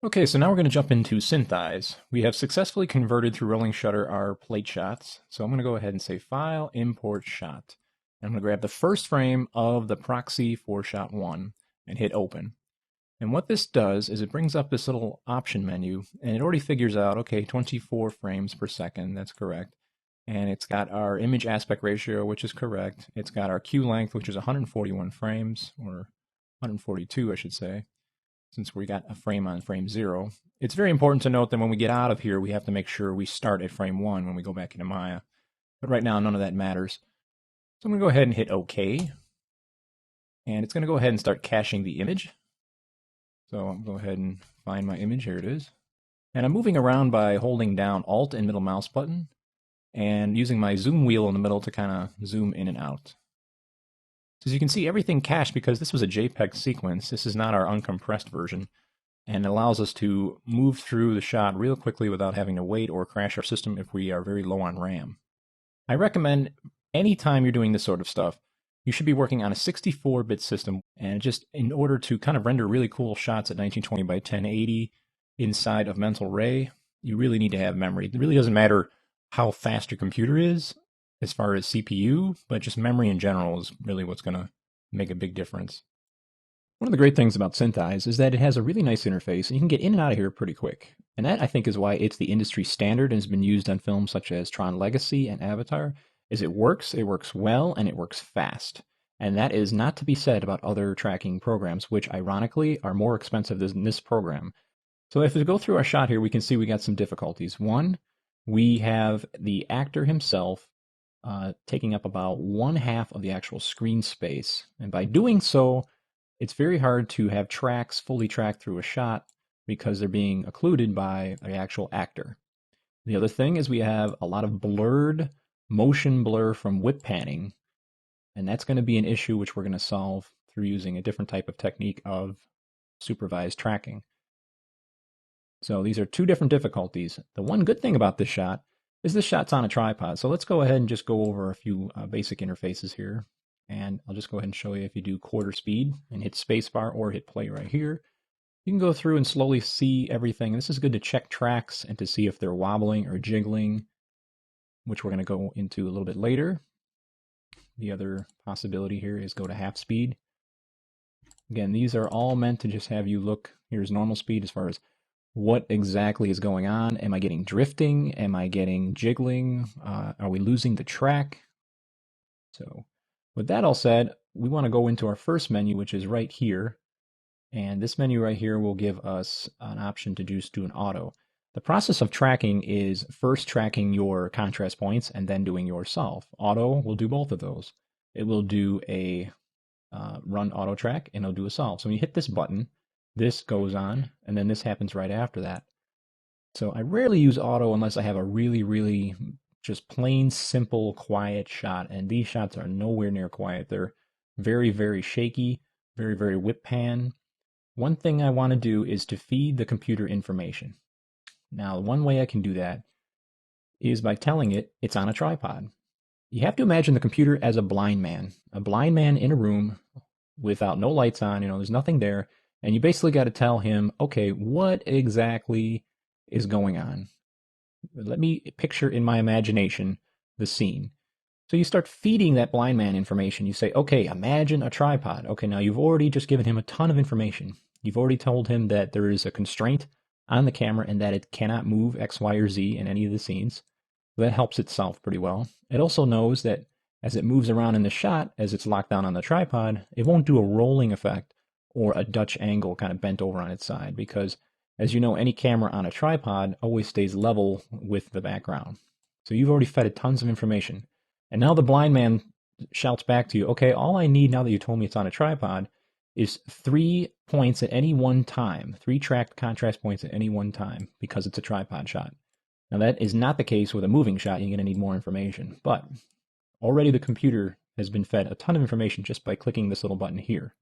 Okay, so now we're going to jump into synteyes. We have successfully converted through rolling shutter our plate shots. So I'm going to go ahead and say File, Import Shot. And I'm going to grab the first frame of the proxy for shot 1 and hit Open. And what this does is it brings up this little option menu, and it already figures out, okay, 24 frames per second, that's correct. And it's got our image aspect ratio, which is correct. It's got our queue length, which is 141 frames, or 142, I should say, since we got a frame on frame 0. It's very important to note that when we get out of here, we have to make sure we start at frame 1 when we go back into Maya. But right now, none of that matters. So I'm going to go ahead and hit OK. And it's going to go ahead and start caching the image. So I'll go ahead and find my image. Here it is. And I'm moving around by holding down Alt and middle mouse button and using my zoom wheel in the middle to kind of zoom in and out. So as you can see, everything cached because this was a JPEG sequence. This is not our uncompressed version, and it allows us to move through the shot real quickly without having to wait or crash our system if we are very low on RAM. I recommend anytime you're doing this sort of stuff, you should be working on a 64-bit system, and just in order to kind of render really cool shots at 1920 by 1080 inside of Mental Ray, you really need to have memory. It really doesn't matter how fast your computer is as far as CPU, but just memory in general is really what's going to make a big difference. One of the great things about synteyes is that it has a really nice interface, and you can get in and out of here pretty quick. And that, I think, is why it's the industry standard and has been used on films such as Tron Legacy and Avatar, is it works well, and it works fast. And that is not to be said about other tracking programs, which ironically are more expensive than this program. So if we go through our shot here, we can see we got some difficulties. One, we have the actor himself taking up about 1/2 of the actual screen space. And by doing so, it's very hard to have tracks fully tracked through a shot because they're being occluded by the actual actor. The other thing is we have a lot of blurred motion blur from whip panning, and that's going to be an issue which we're going to solve through using a different type of technique of supervised tracking. So these are two different difficulties. The one good thing about this shot is this shot's on a tripod. So let's go ahead and just go over a few basic interfaces here. And I'll just go ahead and show you if you do quarter speed and hit spacebar or hit play right here. You can go through and slowly see everything. This is good to check tracks and to see if they're wobbling or jiggling, which we're going to go into a little bit later. The other possibility here is go to half speed. Again, these are all meant to just have you look. Here's normal speed as far as what exactly is going on. Am I getting drifting? Am I getting jiggling? Are we losing the track? So with that all said, we want to go into our first menu, which is right here. And this menu right here will give us an option to just do an auto. The process of tracking is first tracking your contrast points and then doing your solve. Auto will do both of those. It will do a run auto track and it'll do a solve. So when you hit this button, this goes on, and then this happens right after that. So I rarely use auto unless I have a really just plain, simple, quiet shot, and these shots are nowhere near quiet. They're very shaky, very whip pan. One thing I want to do is to feed the computer information. Now, one way I can do that is by telling it it's on a tripod. You have to imagine the computer as a blind man in a room without no lights on, there's nothing there. And you basically got to tell him, okay, what exactly is going on? Let me picture in my imagination the scene. So you start feeding that blind man information. You say, okay, imagine a tripod. Okay, now you've already just given him a ton of information. You've already told him that there is a constraint on the camera and that it cannot move X, Y, or Z in any of the scenes. That helps itself pretty well. It also knows that as it moves around in the shot, as it's locked down on the tripod, it won't do a rolling effect or a Dutch angle kind of bent over on its side, because as you know, any camera on a tripod always stays level with the background. So you've already fed it tons of information. And now the blind man shouts back to you, okay, all I need now that you told me it's on a tripod is 3 points at any one time, 3 tracked contrast points at any one time, because it's a tripod shot. Now that is not the case with a moving shot. You're going to need more information. But already the computer has been fed a ton of information just by clicking this little button here.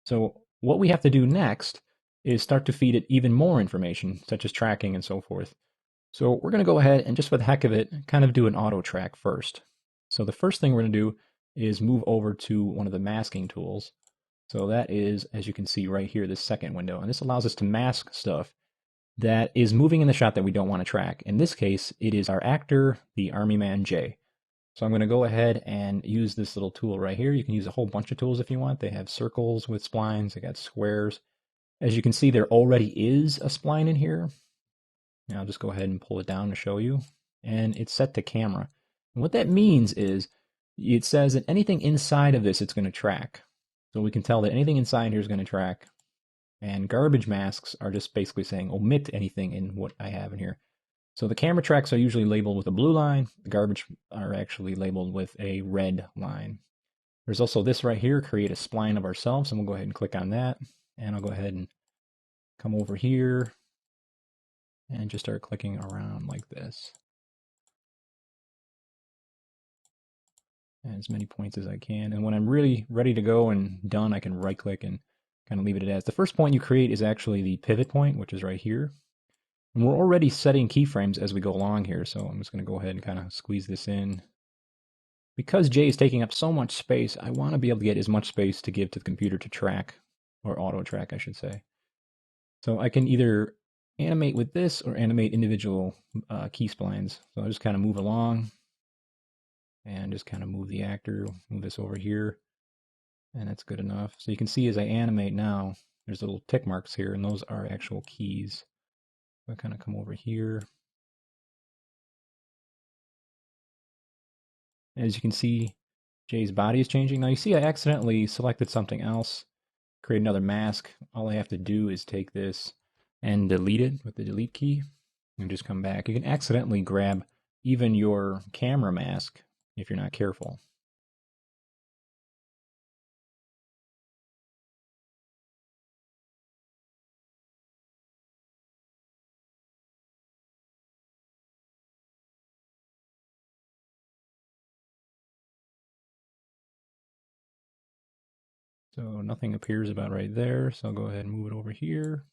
So what we have to do next is start to feed it even more information, such as tracking and so forth. So we're going to go ahead and just for the heck of it, kind of do an auto track first. So the first thing we're going to do is move over to one of the masking tools. So that is, as you can see right here, this second window. And this allows us to mask stuff that is moving in the shot that we don't want to track. In this case, it is our actor, the Army Man J. So I'm going to go ahead and use this little tool right here. You can use a whole bunch of tools if you want. They have circles with splines. They got squares. As you can see, there already is a spline in here. Now I'll just go ahead and pull it down to show you. And it's set to camera. And what that means is it says that anything inside of this it's going to track. So we can tell that anything inside here is going to track. And garbage masks are just basically saying omit anything in what I have in here. So the camera tracks are usually labeled with a blue line. The garbage are actually labeled with a red line. There's also this right here, create a spline of ourselves, and we'll go ahead and click on that. And I'll go ahead and come over here and just start clicking around like this. And as many points as I can. And when I'm really ready to go and done, I can right click and kind of leave it as. The first point you create is actually the pivot point, which is right here. And we're already setting keyframes as we go along here, so I'm just going to go ahead and kind of squeeze this in. Because J is taking up so much space, I want to be able to get as much space to give to the computer to track, or auto track, I should say. So I can either animate with this or animate individual key splines. So I'll just kind of move along and just kind of move the actor, move this over here, and that's good enough. So you can see as I animate now, there's little tick marks here, and those are actual keys. So I kind of come over here. As you can see, Jay's body is changing. Now you see I accidentally selected something else, create another mask. All I have to do is take this and delete it with the delete key and just come back. You can accidentally grab even your camera mask if you're not careful. So nothing appears about right there. So I'll go ahead and move it over here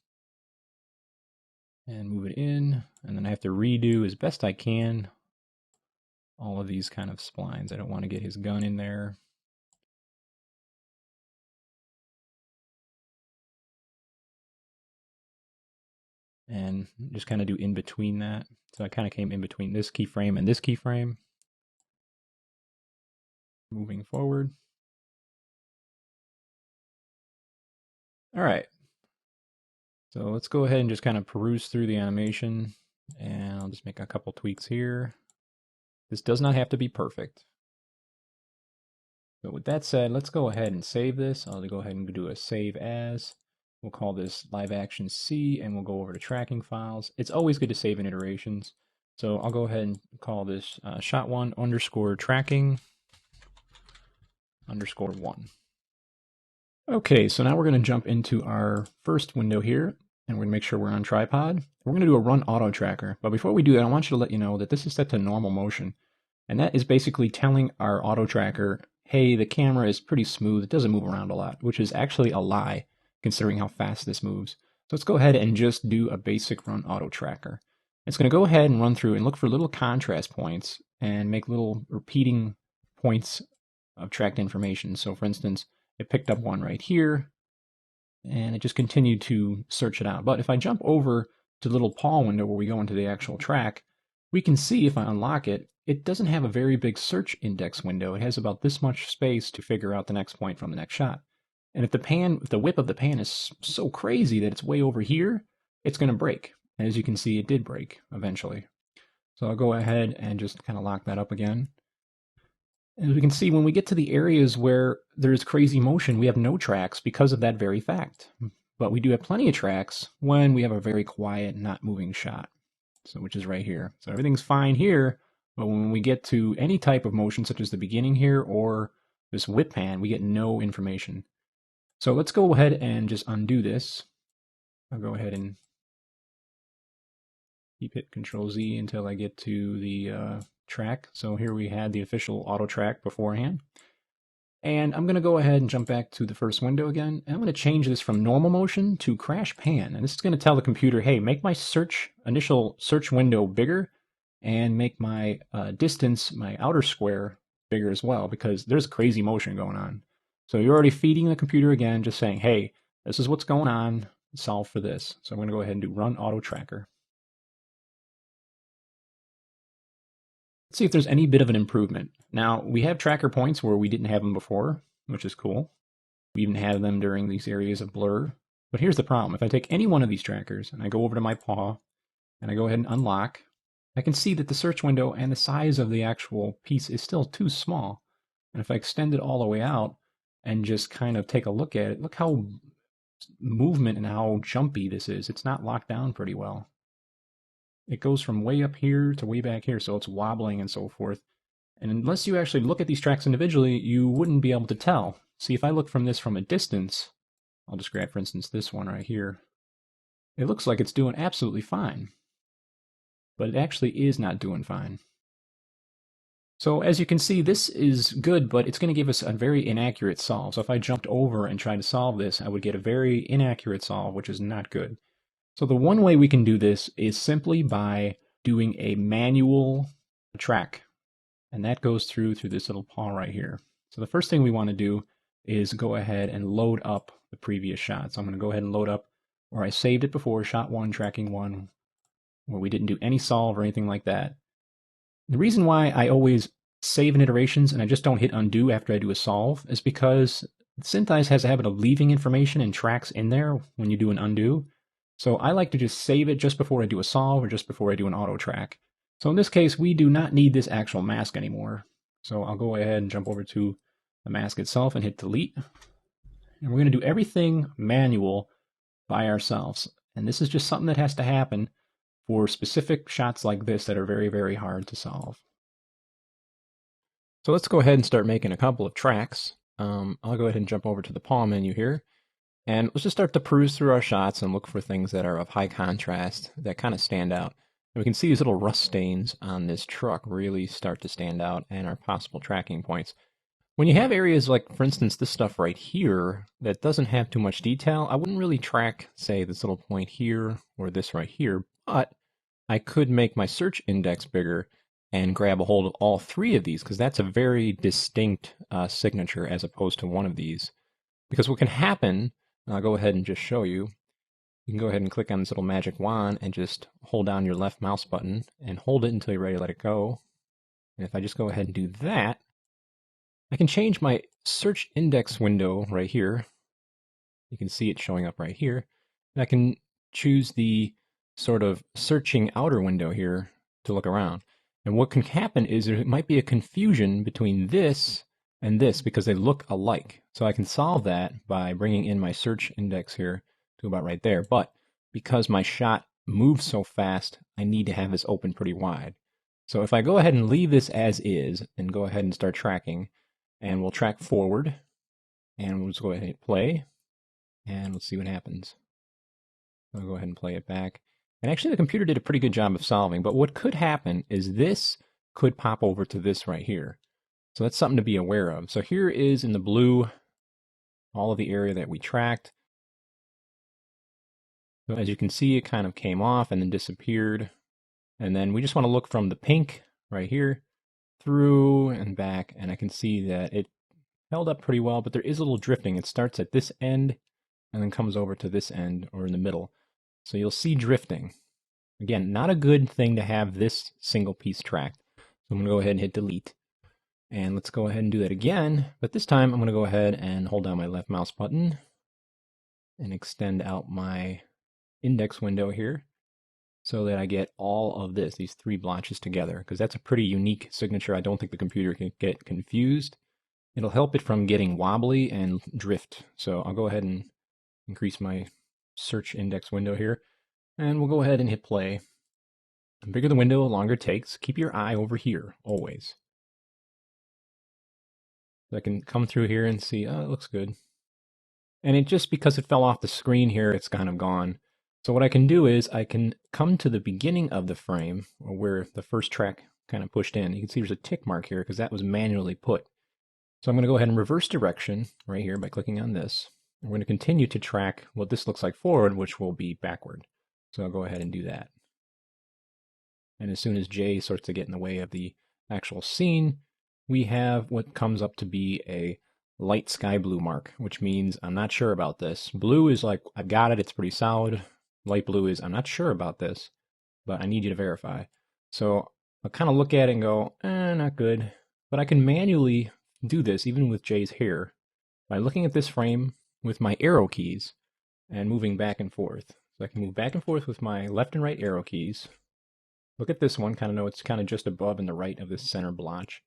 and move it in. And then I have to redo as best I can all of these kind of splines. I don't want to get his gun in there. And just kind of do in between that. So I kind of came in between this keyframe and this keyframe. Moving forward. All right. So let's go ahead and just kind of peruse through the animation, and I'll just make a couple tweaks here. This does not have to be perfect. But with that said, let's go ahead and save this. I'll go ahead and do a save as. We'll call this live action C, and we'll go over to tracking files. It's always good to save in iterations. So I'll go ahead and call this shot1 underscore tracking underscore 1. Okay, so now we're going to jump into our first window here, and we're going to make sure we're on tripod. We're going to do a run auto tracker, but before we do that, I want you to let you know that this is set to normal motion, and that is basically telling our auto tracker, hey, the camera is pretty smooth, it doesn't move around a lot, which is actually a lie, considering how fast this moves. So let's go ahead and just do a basic run auto tracker. It's going to go ahead and run through and look for little contrast points and make little repeating points of tracked information. So for instance, it picked up one right here, and it just continued to search it out. But if I jump over to the little paw window where we go into the actual track, we can see if I unlock it, it doesn't have a very big search index window. It has about this much space to figure out the next point from the next shot. And if the whip of the pan is so crazy that it's way over here, it's going to break. And as you can see, it did break eventually. So I'll go ahead and just kind of lock that up again. As we can see, when we get to the areas where there's crazy motion, we have no tracks because of that very fact. But we do have plenty of tracks when we have a very quiet, not moving shot, so which is right here. So everything's fine here, but when we get to any type of motion, such as the beginning here or this whip pan, we get no information. So let's go ahead and just undo this. I'll go ahead and keep hit Control Z until I get to the track. So here we had the official auto track beforehand. And I'm going to go ahead and jump back to the first window again. And I'm going to change this from normal motion to crash pan. And this is going to tell the computer, hey, make my initial search window bigger and make my distance, my outer square, bigger as well, because there's crazy motion going on. So you're already feeding the computer again, just saying, hey, this is what's going on, solve for this. So I'm going to go ahead and do run auto tracker. Let's see if there's any bit of an improvement. Now, we have tracker points where we didn't have them before, which is cool. We even had them during these areas of blur. But here's the problem. If I take any one of these trackers and I go over to my paw and I go ahead and unlock, I can see that the search window and the size of the actual piece is still too small. And if I extend it all the way out and just kind of take a look at it, look how movement and how jumpy this is. It's not locked down pretty well. It goes from way up here to way back here, so it's wobbling and so forth. And unless you actually look at these tracks individually, you wouldn't be able to tell. See, if I look from this from a distance, I'll just grab, for instance, this one right here. It looks like it's doing absolutely fine. But it actually is not doing fine. So as you can see, this is good, but it's going to give us a very inaccurate solve. So if I jumped over and tried to solve this, I would get a very inaccurate solve, which is not good. So the one way we can do this is simply by doing a manual track. And that goes through this little paw right here. So the first thing we want to do is go ahead and load up the previous shot. So I'm going to go ahead and load up where I saved it before, shot 1, tracking 1, where we didn't do any solve or anything like that. The reason why I always save in iterations and I just don't hit undo after I do a solve is because synteyes has a habit of leaving information and tracks in there when you do an undo. So I like to just save it just before I do a solve or just before I do an auto track. So in this case, we do not need this actual mask anymore. So I'll go ahead and jump over to the mask itself and hit delete. And we're going to do everything manual by ourselves. And this is just something that has to happen for specific shots like this that are very, very hard to solve. So let's go ahead and start making a couple of tracks. I'll go ahead and jump over to the paw menu here. And let's just start to peruse through our shots and look for things that are of high contrast that kind of stand out. And we can see these little rust stains on this truck really start to stand out and are possible tracking points. When you have areas like, for instance, this stuff right here that doesn't have too much detail, I wouldn't really track, say, this little point here or this right here, but I could make my search index bigger and grab a hold of all three of these, because that's a very distinct signature as opposed to one of these. Because what can happen, I'll go ahead and just show you, you can go ahead and click on this little magic wand and just hold down your left mouse button and hold it until you're ready to let it go. And if I just go ahead and do that, I can change my search index window right here. You can see it showing up right here. And I can choose the sort of searching outer window here to look around. And what can happen is there might be a confusion between this and this because they look alike. So I can solve that by bringing in my search index here to about right there. But because my shot moves so fast, I need to have this open pretty wide. So if I go ahead and leave this as is and go ahead and start tracking, and we'll track forward, and we'll just go ahead and hit play, and let's see what happens. I'll go ahead and play it back. And actually the computer did a pretty good job of solving, but what could happen is this could pop over to this right here. So that's something to be aware of. So here is in the blue, all of the area that we tracked. So as you can see, it kind of came off and then disappeared. And then we just want to look from the pink right here through and back, and I can see that it held up pretty well, but there is a little drifting. It starts at this end and then comes over to this end or in the middle. So you'll see drifting. Again, not a good thing to have this single piece tracked. So I'm going to go ahead and hit delete. And let's go ahead and do that again. But this time I'm going to go ahead and hold down my left mouse button and extend out my index window here so that I get all of this, these three blotches together, because that's a pretty unique signature. I don't think the computer can get confused. It'll help it from getting wobbly and drift. So I'll go ahead and increase my search index window here, and we'll go ahead and hit play. The bigger the window, the longer it takes. Keep your eye over here, always. So I can come through here and see, oh, it looks good. And it just, because it fell off the screen here, it's kind of gone. So what I can do is I can come to the beginning of the frame, or where the first track kind of pushed in. You can see there's a tick mark here because that was manually put. So I'm going to go ahead and reverse direction right here by clicking on this. I'm going to continue to track what this looks like forward, which will be backward. So I'll go ahead and do that. And as soon as J starts to get in the way of the actual scene, we have what comes up to be a light sky blue mark, which means I'm not sure about this. Blue is like, I've got it, it's pretty solid. Light blue is, I'm not sure about this, but I need you to verify. So I'll kind of look at it and go, not good. But I can manually do this, even with Jay's hair, by looking at this frame with my arrow keys and moving back and forth. So I can move back and forth with my left and right arrow keys. Look at this one, kind of know it's kind of just above and the right of this center blotch.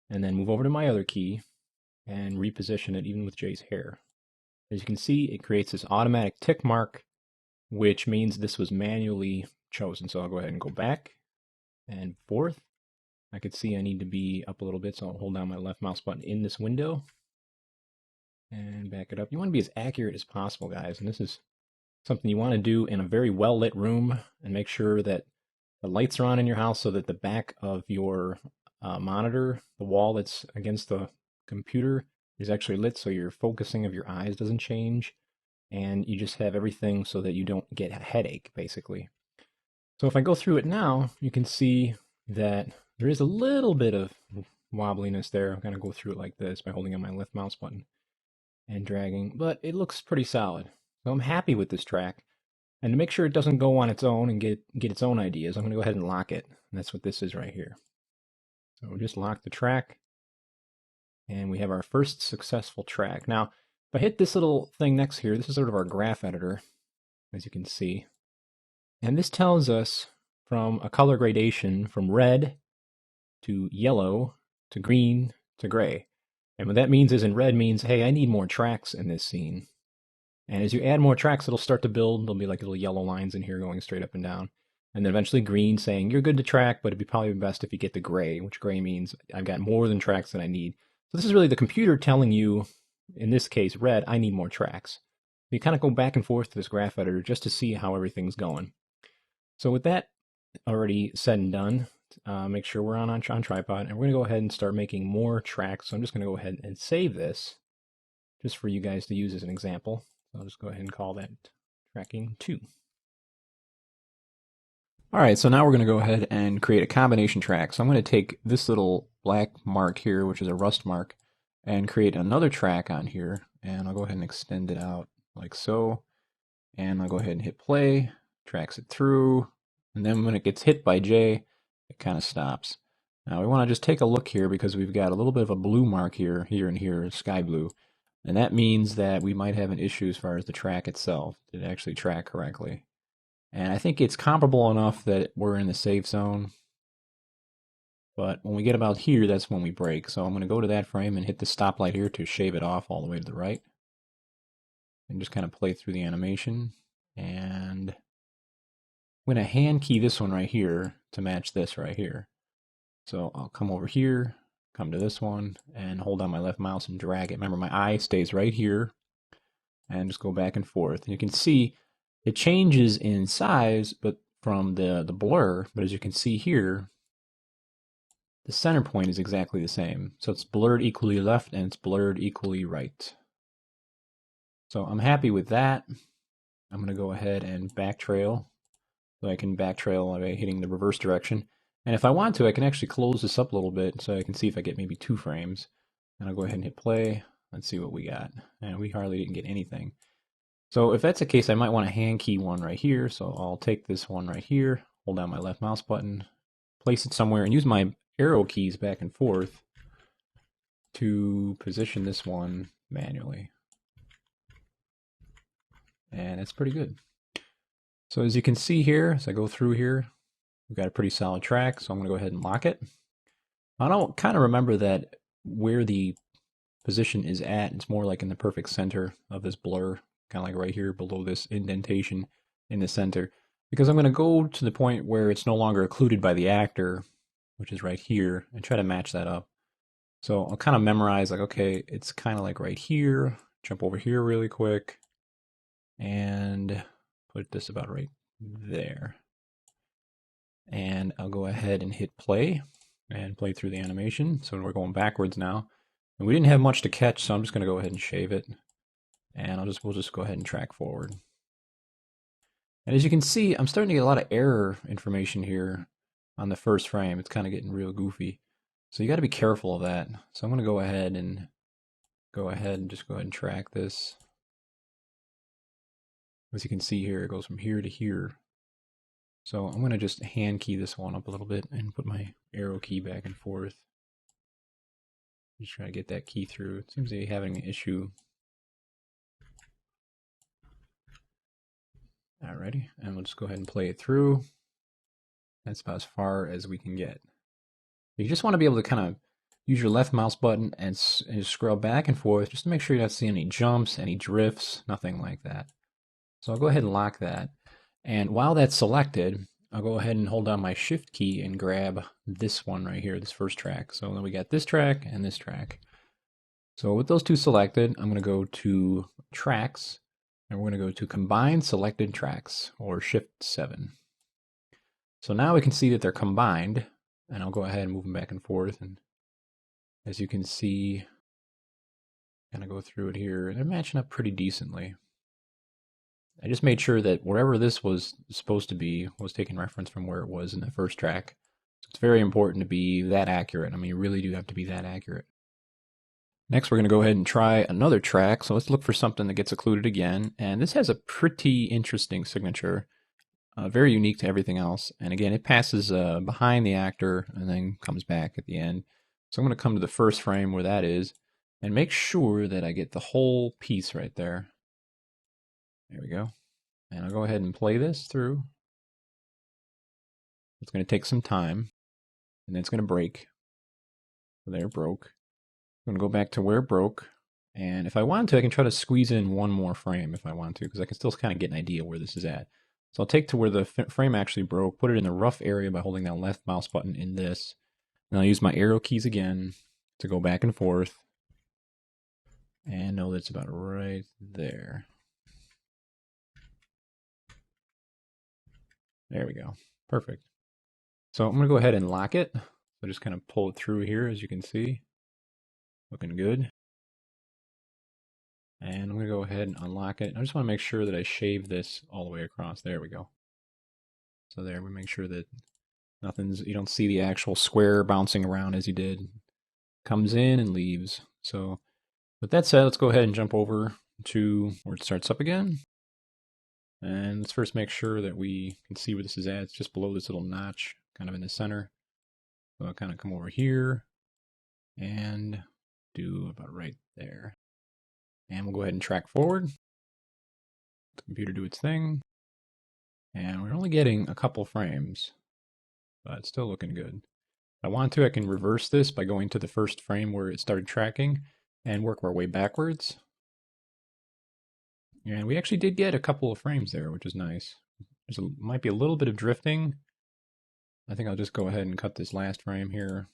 And then move over to my other key and reposition it even with Jay's hair. As you can see, it creates this automatic tick mark, which means this was manually chosen. So I'll go ahead and go back and forth. I could see I need to be up a little bit, so I'll hold down my left mouse button in this window and back it up. You want to be as accurate as possible, guys, and this is something you want to do in a very well-lit room, and make sure that the lights are on in your house so that the back of your monitor, the wall that's against the computer, is actually lit, so your focusing of your eyes doesn't change, and you just have everything so that you don't get a headache, basically. So if I go through it now, you can see that there is a little bit of wobbliness there. I'm going to go through it like this by holding on my left mouse button and dragging, but it looks pretty solid. So I'm happy with this track. And to make sure it doesn't go on its own and get its own ideas, I'm going to go ahead and lock it. And that's what this is right here. So we'll just lock the track. And we have our first successful track. Now, if I hit this little thing next here, this is sort of our graph editor, as you can see. And this tells us from a color gradation from red to yellow to green to gray. And what that means is in red means, hey, I need more tracks in this scene. And as you add more tracks, it'll start to build. There'll be like little yellow lines in here going straight up and down. And then eventually green saying, you're good to track, but it'd be probably best if you get the gray, which gray means I've got more than tracks than I need. So this is really the computer telling you, in this case, red, I need more tracks. You kind of go back and forth to this graph editor just to see how everything's going. So with that already said and done, make sure we're on tripod, and we're going to go ahead and start making more tracks. So I'm just going to go ahead and save this just for you guys to use as an example. So I'll just go ahead and call that tracking 2. All right, so now we're going to go ahead and create a combination track. So I'm going to take this little black mark here, which is a rust mark, and create another track on here. And I'll go ahead and extend it out like so. And I'll go ahead and hit play, tracks it through. And then when it gets hit by J, it kind of stops. Now we want to just take a look here because we've got a little bit of a blue mark here, and here, sky blue. And that means that we might have an issue as far as the track itself. Did it actually track correctly? And I think it's comparable enough that we're in the safe zone. But when we get about here, that's when we break. So I'm going to go to that frame and hit the stoplight here to shave it off all the way to the right. And just kind of play through the animation. And I'm going to hand key this one right here to match this right here. So I'll come over here, come to this one, and hold down my left mouse and drag it. Remember, my eye stays right here. And just go back and forth. And you can see it changes in size, but from the blur, but as you can see here, the center point is exactly the same. So it's blurred equally left and it's blurred equally right. So I'm happy with that. I'm going to go ahead and back trail. So I can back trail by hitting the reverse direction. And if I want to, I can actually close this up a little bit so I can see if I get maybe 2 frames. And I'll go ahead and hit play. Let's see what we got. And we hardly didn't get anything. So if that's the case, I might want to hand key one right here. So I'll take this one right here, hold down my left mouse button, place it somewhere, and use my arrow keys back and forth to position this one manually. And it's pretty good. So as you can see here, as I go through here, we've got a pretty solid track. So I'm going to go ahead and lock it. I don't kind of remember that where the position is at. It's more like in the perfect center of this blur. Kind of like right here below this indentation in the center, because I'm going to go to the point where it's no longer occluded by the actor, which is right here, and try to match that up. So I'll kind of memorize like, okay, it's kind of like right here, jump over here really quick, and put this about right there. And I'll go ahead and hit play and play through the animation. So we're going backwards now. And we didn't have much to catch, so I'm just going to go ahead and shave it. And we'll just go ahead and track forward. And as you can see, I'm starting to get a lot of error information here on the first frame. It's kind of getting real goofy. So you got to be careful of that. So I'm going to go ahead and go ahead and track this. As you can see here, it goes from here to here. So I'm going to just hand key this one up a little bit and put my arrow key back and forth. Just try to get that key through. It seems to be having an issue. Alrighty, and we'll just go ahead and play it through. That's about as far as we can get. You just want to be able to kind of use your left mouse button and scroll back and forth just to make sure you don't see any jumps, any drifts, nothing like that. So I'll go ahead and lock that. And while that's selected, I'll go ahead and hold down my shift key and grab this one right here, this first track. So then we got this track and this track. So with those two selected, I'm going to go to tracks, and we're going to go to combine selected tracks, or shift 7. So now we can see that they're combined, and I'll go ahead and move them back and forth. And as you can see, kind of go through it here, they're matching up pretty decently. I just made sure that wherever this was supposed to be was taking reference from where it was in the first track. So it's very important to be that accurate. I mean, you really do have to be that accurate. Next, we're going to go ahead and try another track. So let's look for something that gets occluded again. And this has a pretty interesting signature, very unique to everything else. And again, it passes behind the actor and then comes back at the end. So I'm going to come to the first frame where that is and make sure that I get the whole piece right there. There we go. And I'll go ahead and play this through. It's going to take some time, and then it's going to break. So there it broke. I'm going to go back to where it broke, and if I want to, I can try to squeeze in one more frame if I want to, because I can still kind of get an idea where this is at. So I'll take to where the frame actually broke, put it in the rough area by holding down left mouse button in this, and I'll use my arrow keys again to go back and forth, and know that it's about right there. There we go. Perfect. So I'm going to go ahead and lock it. So just kind of pull it through here, as you can see. Looking good. And I'm going to go ahead and unlock it. I just want to make sure that I shave this all the way across. There we go. So there, we make sure that you don't see the actual square bouncing around as you did. Comes in and leaves. So with that said, let's go ahead and jump over to where it starts up again. And let's first make sure that we can see where this is at. It's just below this little notch, kind of in the center. So I'll kind of come over here and do about right there. And we'll go ahead and track forward. Let the computer do its thing. And we're only getting a couple frames, but it's still looking good. If I want to, I can reverse this by going to the first frame where it started tracking and work our way backwards. And we actually did get a couple of frames there, which is nice. Might be a little bit of drifting. I think I'll just go ahead and cut this last frame here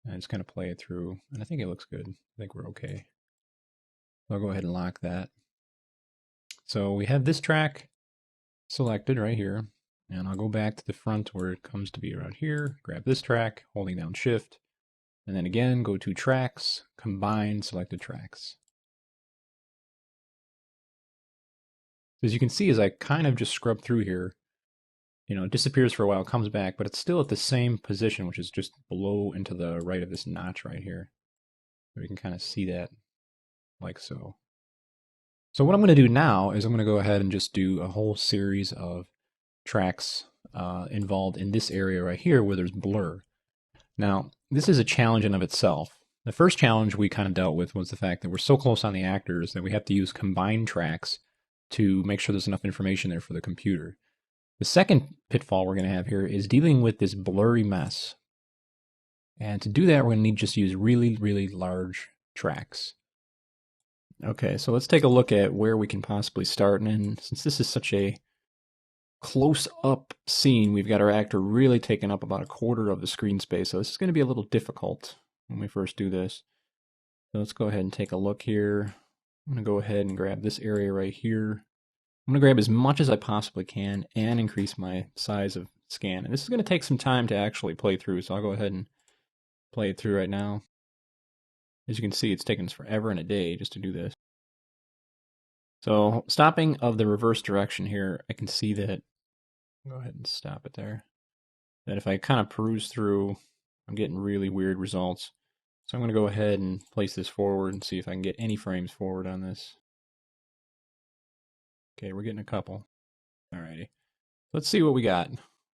and just kind of play it through. And I think it looks good. I think we're okay. So I'll go ahead and lock that. So we have this track selected right here. And I'll go back to the front where it comes to be around here. Grab this track, holding down Shift. And then again, go to Tracks, Combine Selected Tracks. As you can see, as I kind of just scrub through here, it disappears for a while, comes back, but it's still at the same position, which is just below and to the right of this notch right here. So we can kind of see that like so. So what I'm going to do now is I'm going to go ahead and just do a whole series of tracks involved in this area right here where there's blur. Now, this is a challenge in of itself. The first challenge we kind of dealt with was the fact that we're so close on the actors that we have to use combined tracks to make sure there's enough information there for the computer. The second pitfall we're going to have here is dealing with this blurry mess. And to do that, we're going to need to just use really, really large tracks. Okay, so let's take a look at where we can possibly start. And since this is such a close-up scene, we've got our actor really taking up about a quarter of the screen space. So this is going to be a little difficult when we first do this. So let's go ahead and take a look here. I'm going to go ahead and grab this area right here. I'm going to grab as much as I possibly can and increase my size of scan. And this is going to take some time to actually play through, so I'll go ahead and play it through right now. As you can see, it's taken us forever and a day just to do this. So stopping of the reverse direction here, I can see that, go ahead and stop it there, that if I kind of peruse through, I'm getting really weird results. So I'm going to go ahead and place this forward and see if I can get any frames forward on this. Okay, we're getting a couple. Alrighty. Let's see what we got.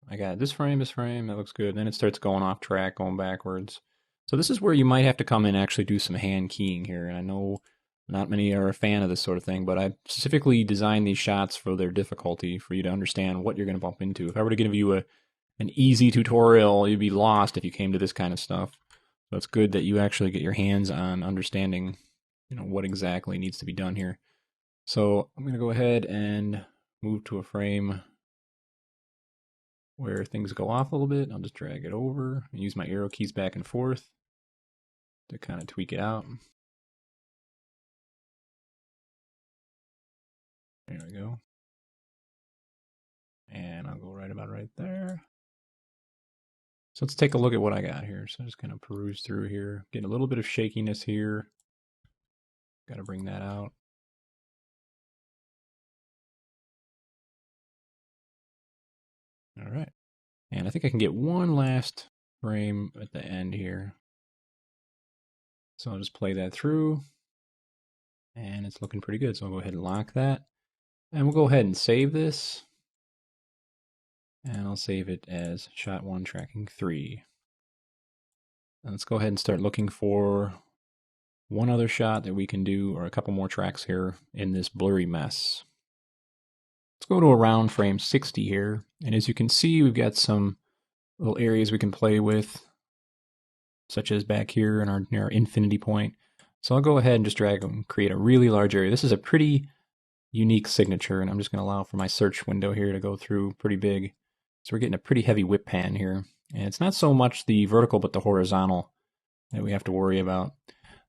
I got this frame, that looks good. Then it starts going off track, going backwards. So this is where you might have to come in and actually do some hand keying here. And I know not many are a fan of this sort of thing, but I specifically designed these shots for their difficulty, for you to understand what you're going to bump into. If I were to give you an easy tutorial, you'd be lost if you came to this kind of stuff. So it's good that you actually get your hands on understanding, what exactly needs to be done here. So I'm going to go ahead and move to a frame where things go off a little bit. I'll just drag it over and use my arrow keys back and forth to kind of tweak it out. There we go. And I'll go right about right there. So let's take a look at what I got here. So I'm just kind of peruse through here. Getting a little bit of shakiness here. Got to bring that out. All right. And I think I can get one last frame at the end here. So I'll just play that through. And it's looking pretty good. So I'll go ahead and lock that. And we'll go ahead and save this. And I'll save it as shot 1 tracking 3. And let's go ahead and start looking for one other shot that we can do, or a couple more tracks here in this blurry mess. Let's go to around frame 60 here. And as you can see, we've got some little areas we can play with, such as back here near our infinity point. So I'll go ahead and just drag and create a really large area. This is a pretty unique signature, and I'm just going to allow for my search window here to go through pretty big. So we're getting a pretty heavy whip pan here. And it's not so much the vertical, but the horizontal that we have to worry about.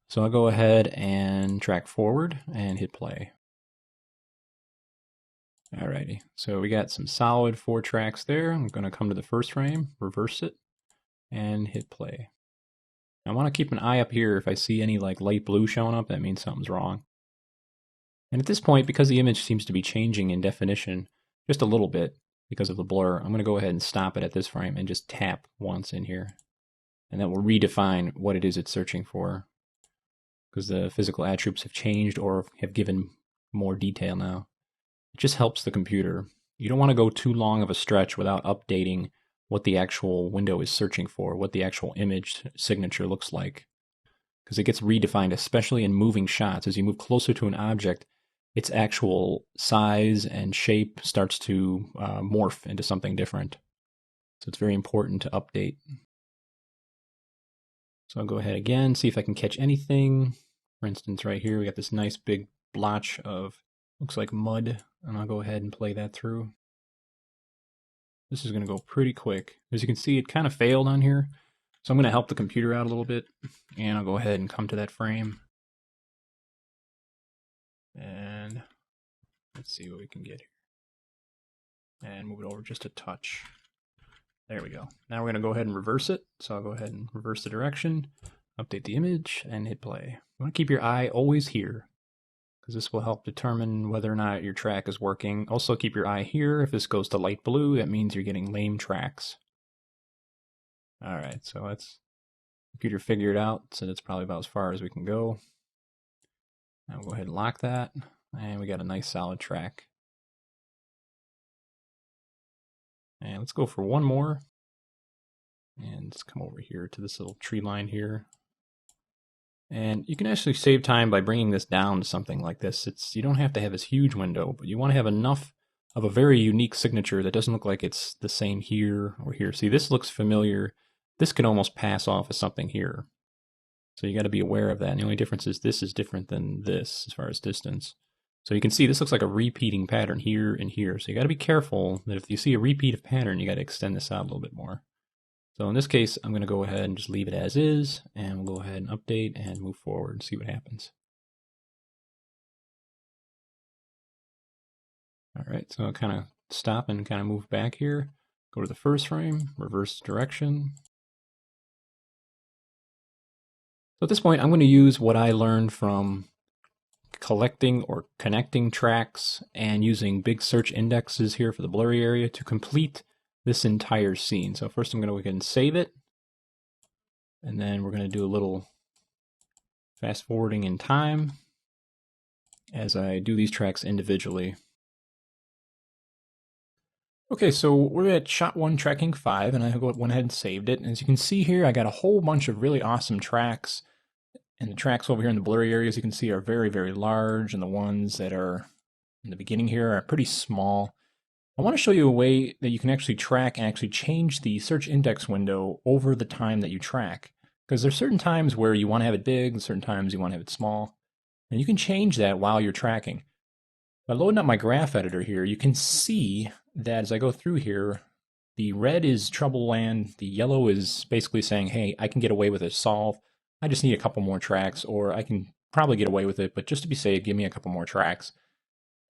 So I'll go ahead and track forward and hit play. Alrighty, so we got some solid 4 tracks there. I'm going to come to the first frame, reverse it, and hit play. I want to keep an eye up here. If I see any light blue showing up, that means something's wrong. And at this point, because the image seems to be changing in definition just a little bit because of the blur, I'm going to go ahead and stop it at this frame and just tap once in here. And that will redefine what it is it's searching for, because the physical attributes have changed or have given more detail now. It just helps the computer. You don't want to go too long of a stretch without updating what the actual window is searching for, what the actual image signature looks like. Because it gets redefined, especially in moving shots. As you move closer to an object, its actual size and shape starts to morph into something different. So it's very important to update. So I'll go ahead again, see if I can catch anything. For instance, right here, we got this nice big blotch of, looks like mud, and I'll go ahead and play that through. This is going to go pretty quick. As you can see, it kind of failed on here. So I'm going to help the computer out a little bit, and I'll go ahead and come to that frame. And let's see what we can get here. And move it over just a touch. There we go. Now we're going to go ahead and reverse it. So I'll go ahead and reverse the direction, update the image, and hit play. You want to keep your eye always here, because this will help determine whether or not your track is working. Also keep your eye here. If this goes to light blue, that means you're getting lame tracks. Alright, so let's computer figure it out, so that's probably about as far as we can go. Now we'll go ahead and lock that, and we got a nice solid track. And let's go for one more. And let's come over here to this little tree line here. And you can actually save time by bringing this down to something like this. You don't have to have this huge window, but you want to have enough of a very unique signature that doesn't look like it's the same here or here. See, this looks familiar. This can almost pass off as something here. So you got to be aware of that. And the only difference is this is different than this as far as distance. So you can see this looks like a repeating pattern here and here. So you got to be careful that if you see a repeat of pattern, you got to extend this out a little bit more. So in this case, I'm going to go ahead and just leave it as is, and we'll go ahead and update and move forward and see what happens. All right, so I'll kind of stop and kind of move back here. Go to the first frame, reverse direction. So at this point, I'm going to use what I learned from collecting or connecting tracks and using big search indexes here for the blurry area to complete this entire scene. So first I'm going to go ahead and save it. And then we're going to do a little fast forwarding in time as I do these tracks individually. Okay, so we're at shot 1 tracking 5, and I went ahead and saved it. And as you can see here, I got a whole bunch of really awesome tracks. And the tracks over here in the blurry areas you can see are very, very large, and the ones that are in the beginning here are pretty small. I want to show you a way that you can actually track and actually change the search index window over the time that you track. Because there's certain times where you want to have it big, and certain times you want to have it small. And you can change that while you're tracking. By loading up my graph editor here, you can see that as I go through here, the red is trouble land, the yellow is basically saying, hey, I can get away with it, solve. I just need a couple more tracks, or I can probably get away with it, but just to be safe, give me a couple more tracks.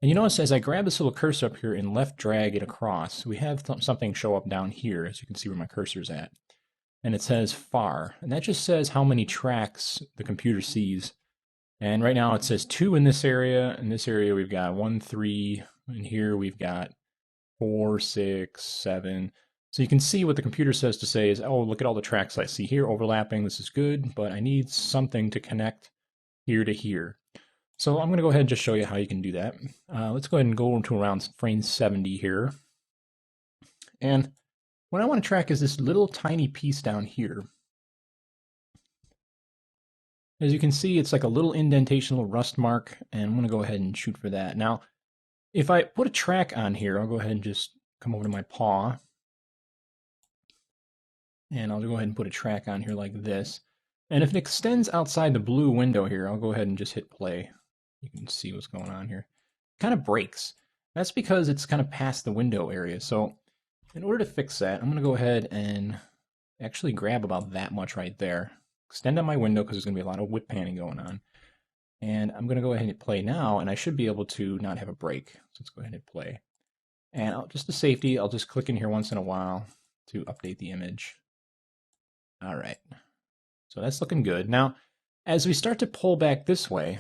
And you notice as I grab this little cursor up here and left drag it across, we have something show up down here, as you can see where my cursor's at. And it says far, and that just says how many tracks the computer sees. And right now it says 2 in this area. In this area we've got 1, 3, and here we've got 4, 6, 7. So you can see what the computer says to say is, oh, look at all the tracks I see here overlapping. This is good, but I need something to connect here to here. So I'm going to go ahead and just show you how you can do that. Let's go ahead and go to around frame 70 here. And what I want to track is this little tiny piece down here. As you can see, it's like a little indentation, a little rust mark, and I'm going to go ahead and shoot for that. Now, if I put a track on here, I'll go ahead and just come over to my paw, and I'll go ahead and put a track on here like this. And if it extends outside the blue window here, I'll go ahead and just hit play. You can see what's going on here. It kind of breaks. That's because it's kind of past the window area. So in order to fix that, I'm going to go ahead and actually grab about that much right there. Extend on my window because there's going to be a lot of whip panning going on. And I'm going to go ahead and hit play now, and I should be able to not have a break. So let's go ahead and hit play. And just to safety, I'll just click in here once in a while to update the image. All right. So that's looking good. Now, as we start to pull back this way,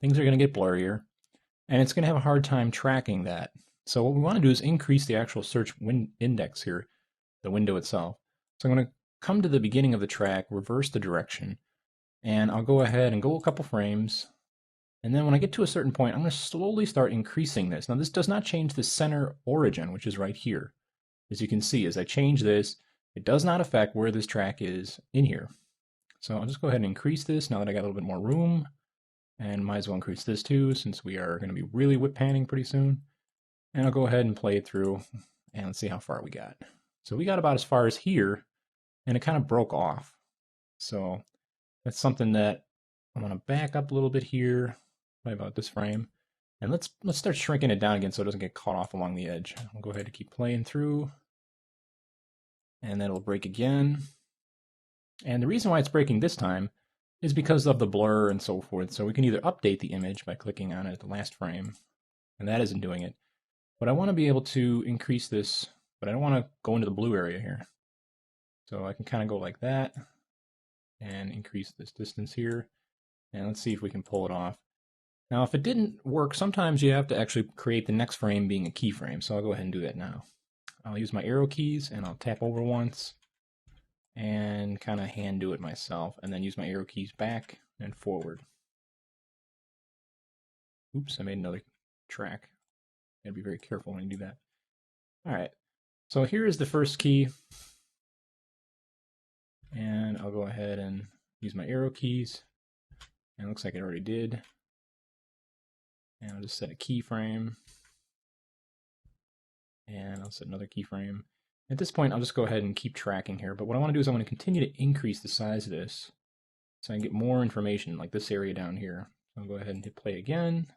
things are going to get blurrier, and it's going to have a hard time tracking that. So what we want to do is increase the actual search index here, the window itself. So I'm going to come to the beginning of the track, reverse the direction, and I'll go ahead and go a couple frames. And then when I get to a certain point, I'm going to slowly start increasing this. Now, this does not change the center origin, which is right here. As you can see, as I change this, it does not affect where this track is in here. So I'll just go ahead and increase this now that I got a little bit more room. And might as well increase this too, since we are going to be really whip panning pretty soon. And I'll go ahead and play it through, and let's see how far we got. So we got about as far as here, and it kind of broke off. So that's something that I want to back up a little bit here, by about this frame. And let's start shrinking it down again so it doesn't get caught off along the edge. I'll go ahead and keep playing through. And then it'll break again. And the reason why it's breaking this time is because of the blur and so forth. So we can either update the image by clicking on it at the last frame, and that isn't doing it. But I want to be able to increase this, but I don't want to go into the blue area here. So I can kind of go like that and increase this distance here. And let's see if we can pull it off. Now, if it didn't work, sometimes you have to actually create the next frame being a keyframe. So I'll go ahead and do that now. I'll use my arrow keys and I'll tap over once and kind of hand do it myself, and then use my arrow keys back and forward. Oops, I made another track. Gotta be very careful when you do that. All right, so here is the first key, and I'll go ahead and use my arrow keys, and it looks like it already did. And I'll just set a keyframe, and I'll set another keyframe. At this point, I'll just go ahead and keep tracking here, but what I want to do is I want to continue to increase the size of this so I can get more information, like this area down here. So I'll go ahead and hit play again.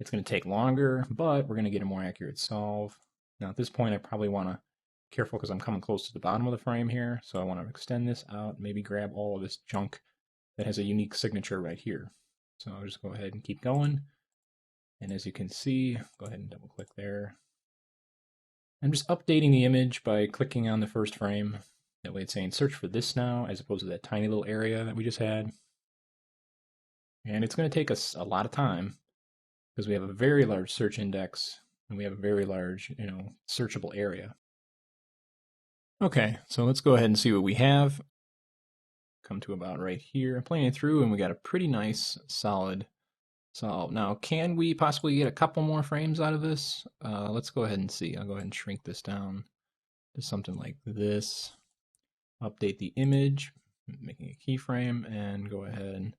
It's going to take longer, but we're going to get a more accurate solve. Now at this point, I probably want to be careful because I'm coming close to the bottom of the frame here, so I want to extend this out, maybe grab all of this junk that has a unique signature right here. So I'll just go ahead and keep going. And as you can see, go ahead and double click there. I'm just updating the image by clicking on the first frame. That way it's saying search for this now, as opposed to that tiny little area that we just had. And it's going to take us a lot of time because we have a very large search index and we have a very large, searchable area. Okay, so let's go ahead and see what we have. come to about right here. I'm playing it through, and we got a pretty nice, solid solve. Now, can we possibly get a couple more frames out of this? Let's go ahead and see. I'll go ahead and shrink this down to something like this. Update the image, making a keyframe, and go ahead and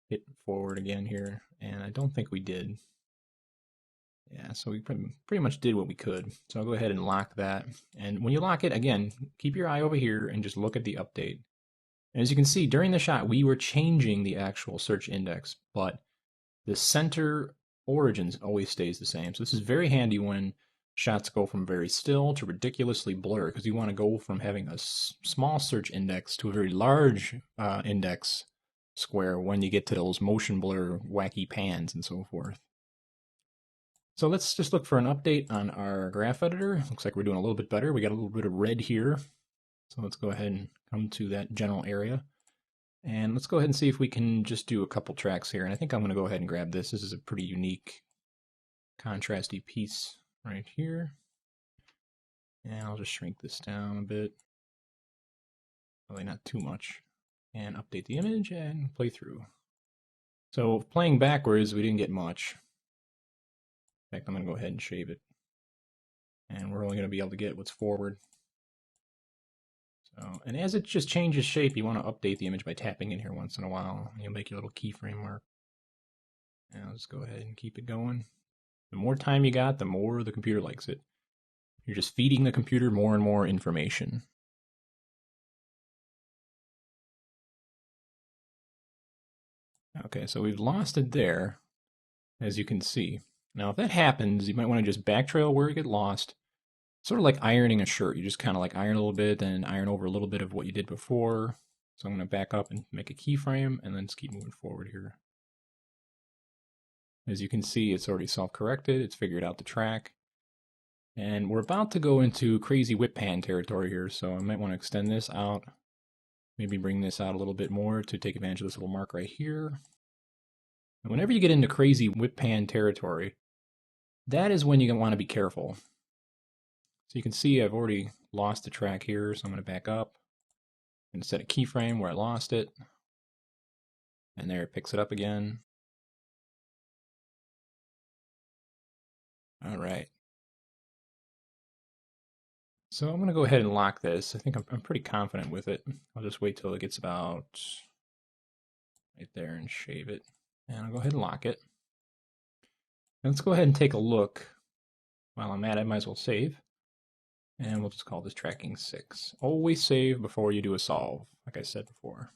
hit forward again here. And I don't think we did. Yeah, so we pretty much did what we could. So I'll go ahead and lock that. And when you lock it, again, keep your eye over here and just look at the update. And as you can see, during the shot, we were changing the actual search index, but the center origins always stays the same. So this is very handy when shots go from very still to ridiculously blur, because you want to go from having a small search index to a very large index square when you get to those motion blur wacky pans and so forth. So let's just look for an update on our graph editor. Looks like we're doing a little bit better. We got a little bit of red here. So let's go ahead and come to that general area. And let's go ahead and see if we can just do a couple tracks here. And I think I'm going to go ahead and grab this. This is a pretty unique contrasty piece right here. And I'll just shrink this down a bit. Probably not too much. And update the image and play through. So playing backwards, we didn't get much. In fact, I'm going to go ahead and shave it. And we're only going to be able to get what's forward. So, and as it just changes shape, you want to update the image by tapping in here once in a while. And you'll make your little keyframe mark. And I'll just go ahead and keep it going. The more time you got, the more the computer likes it. You're just feeding the computer more and more information. Okay, so we've lost it there, as you can see. Now, if that happens, you might want to just backtrail where it get lost. Sort of like ironing a shirt. You just kind of like iron a little bit, then iron over a little bit of what you did before. So I'm going to back up and make a keyframe, and then just keep moving forward here. As you can see, it's already self-corrected. It's figured out the track. And we're about to go into crazy whip pan territory here, so I might want to extend this out. Maybe bring this out a little bit more to take advantage of this little mark right here. And whenever you get into crazy whip pan territory, that is when you want to be careful. So you can see I've already lost the track here, so I'm going to back up and set a keyframe where I lost it. And there it picks it up again. All right. So I'm going to go ahead and lock this. I think I'm pretty confident with it. I'll just wait till it gets about right there and shave it. And I'll go ahead and lock it. And let's go ahead and take a look. While I'm at it, I might as well save. And we'll just call this tracking 6. Always save before you do a solve, like I said before.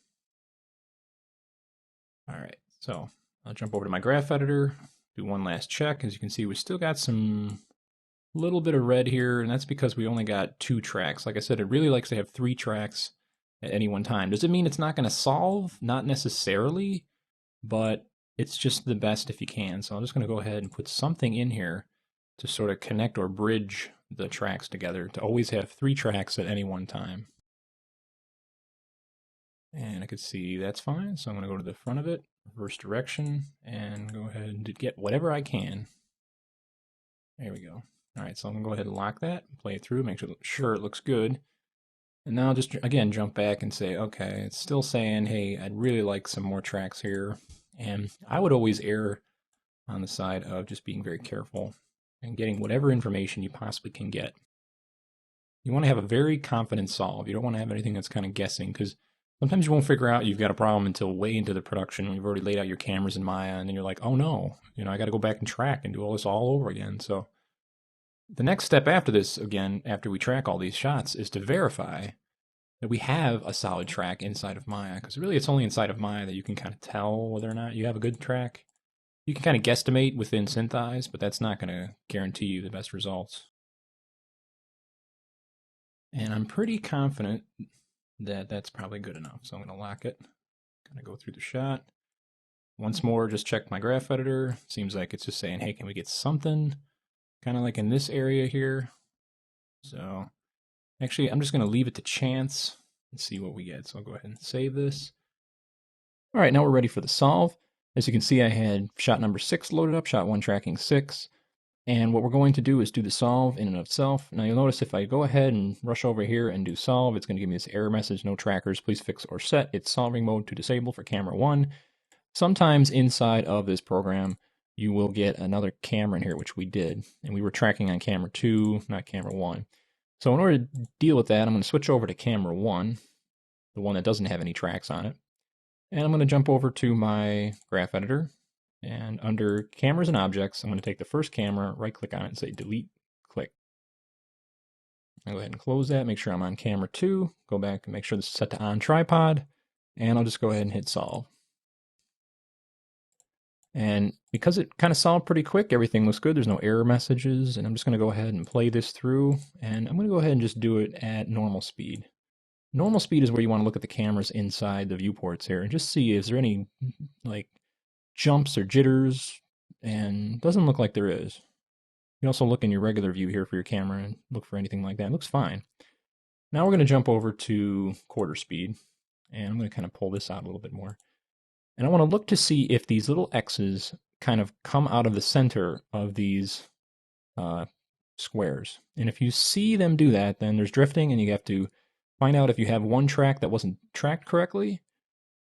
All right, so I'll jump over to my graph editor, do one last check. As you can see, we still got some little bit of red here, and that's because we only got 2 tracks. Like I said, it really likes to have 3 tracks at any one time. Does it mean it's not going to solve? Not necessarily, but it's just the best if you can. So I'm just going to go ahead and put something in here to sort of connect or bridge the tracks together, to always have 3 tracks at any one time. And I can see that's fine, so I'm going to go to the front of it, reverse direction, and go ahead and get whatever I can. There we go. All right, so I'm going to go ahead and lock that, play it through, make sure it looks good. And now I'll just, again, jump back and say, okay, it's still saying, hey, I'd really like some more tracks here. And I would always err on the side of just being very careful and getting whatever information you possibly can get. You want to have a very confident solve. You don't want to have anything that's kind of guessing, because sometimes you won't figure out you've got a problem until way into the production when you've already laid out your cameras in Maya, and then you're like, oh no, I got to go back and track and do all this all over again. So the next step after this, again, after we track all these shots, is to verify that we have a solid track inside of Maya, because really it's only inside of Maya that you can kind of tell whether or not you have a good track. You can kind of guesstimate within synteyes, but that's not going to guarantee you the best results. And I'm pretty confident that that's probably good enough. So I'm going to lock it. Going to go through the shot. Once more, just check my graph editor. Seems like it's just saying, hey, can we get something? Kind of like in this area here. So actually, I'm just going to leave it to chance and see what we get. So I'll go ahead and save this. All right, now we're ready for the solve. As you can see, I had shot number 6 loaded up, shot 1 tracking 6. And what we're going to do is do the solve in and of itself. Now you'll notice if I go ahead and rush over here and do solve, it's going to give me this error message, no trackers, please fix or set its solving mode to disable for camera 1. Sometimes inside of this program, you will get another camera in here, which we did, and we were tracking on camera 2, not camera 1. So in order to deal with that, I'm going to switch over to camera 1, the one that doesn't have any tracks on it. And I'm going to jump over to my graph editor. And under cameras and objects, I'm going to take the first camera, right click on it and say delete, click. I'll go ahead and close that, make sure I'm on camera 2, go back and make sure this is set to on tripod, and I'll just go ahead and hit solve. And because it kind of solved pretty quick, everything looks good, there's no error messages, and I'm just going to go ahead and play this through, and I'm going to go ahead and just do it at normal speed. Normal speed is where you want to look at the cameras inside the viewports here and just see is there any like jumps or jitters, and doesn't look like there is. You can also look in your regular view here for your camera and look for anything like that. It looks fine. Now we're going to jump over to quarter speed, and I'm going to kind of pull this out a little bit more. And I want to look to see if these little X's kind of come out of the center of these squares. And if you see them do that, then there's drifting, and you have to find out if you have one track that wasn't tracked correctly,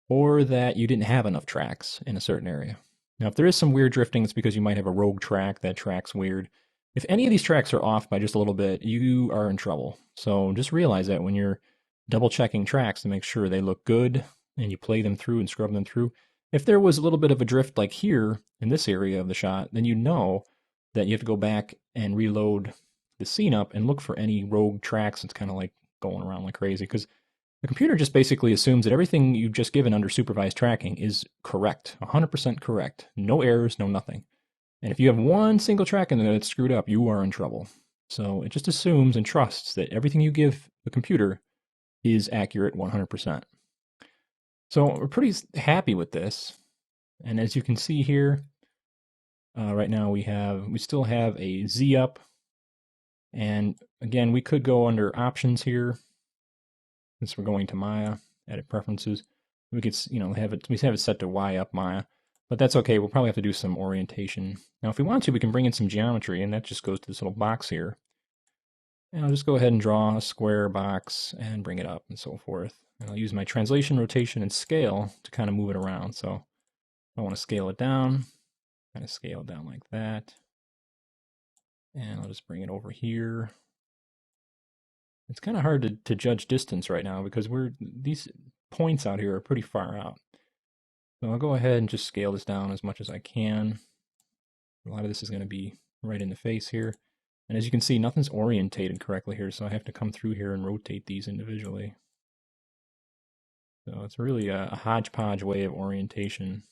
or that you didn't have enough tracks in a certain area. Now, if there is some weird drifting, it's because you might have a rogue track that tracks weird. If any of these tracks are off by just a little bit, you are in trouble. So just realize that when you're double checking tracks to make sure they look good and you play them through and scrub them through. If there was a little bit of a drift like here in this area of the shot, then you know that you have to go back and reload the scene up and look for any rogue tracks that's kind of like going around like crazy, because the computer just basically assumes that everything you've just given under supervised tracking is correct, 100% correct. No errors, no nothing. And if you have one single track in there that's screwed up, you are in trouble. So it just assumes and trusts that everything you give the computer is accurate 100%. So we're pretty happy with this. And as you can see here, right now we still have a Z up. And again, we could go under options here. Since we're going to Maya, edit preferences, we could, have it set to Y up Maya, but that's okay. We'll probably have to do some orientation. Now, if we want to, we can bring in some geometry, and that just goes to this little box here. And I'll just go ahead and draw a square box and bring it up and so forth. And I'll use my translation, rotation, and scale to kind of move it around. So I want to scale it down, kind of scale it down like that. And I'll just bring it over here. It's kind of hard to judge distance right now because these points out here are pretty far out. So I'll go ahead and just scale this down as much as I can. A lot of this is going to be right in the face here. And as you can see, nothing's orientated correctly here, so I have to come through here and rotate these individually. So it's really a hodgepodge way of orientation.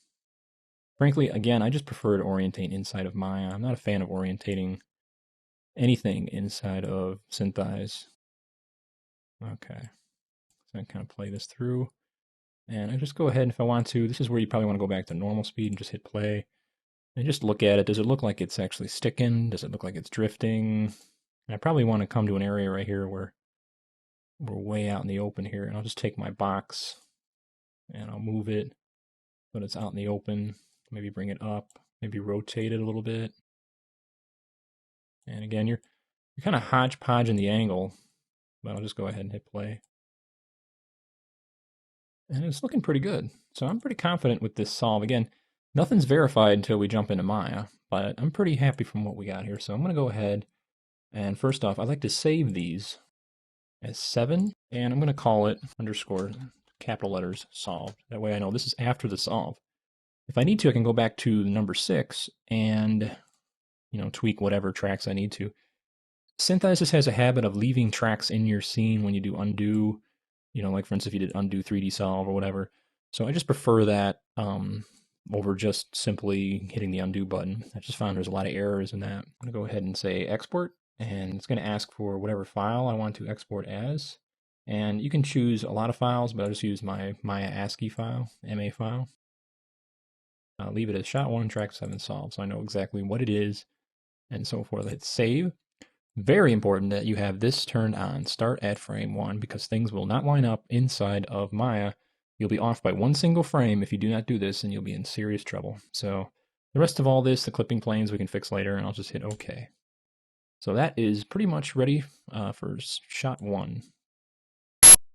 Frankly, again, I just prefer to orientate inside of Maya. I'm not a fan of orientating anything inside of synteyes. Okay, so I kind of play this through, and I just go ahead, and if I want to, this is where you probably want to go back to normal speed and just hit play, and just look at it. Does it look like it's actually sticking? Does it look like it's drifting? And I probably want to come to an area right here where we're way out in the open here, and I'll just take my box, and I'll move it, so it's out in the open, maybe bring it up, maybe rotate it a little bit, and again, you're kind of hodgepodging the angle, but I'll just go ahead and hit play. And it's looking pretty good. So I'm pretty confident with this solve. Again, nothing's verified until we jump into Maya, but I'm pretty happy from what we got here. So I'm going to go ahead and first off, I'd like to save these as 7, and I'm going to call it underscore capital letters solved. That way I know this is after the solve. If I need to, I can go back to the number 6 and, tweak whatever tracks I need to. Synteyes has a habit of leaving tracks in your scene when you do undo, like for instance, if you did undo 3D solve or whatever. So I just prefer that over just simply hitting the undo button. I just found there's a lot of errors in that. I'm going to go ahead and say export, and it's going to ask for whatever file I want to export as. And you can choose a lot of files, but I'll just use my Maya ASCII file, MA file. I'll leave it as shot 1, track 7 solved, so I know exactly what it is and so forth. Hit save. Very important that you have this turned on, start at frame 1, because things will not line up inside of Maya. You'll be off by one single frame if you do not do this, and you'll be in serious trouble. So The rest of all this, the clipping planes, we can fix later, and I'll just hit OK. So that is pretty much ready for shot 1.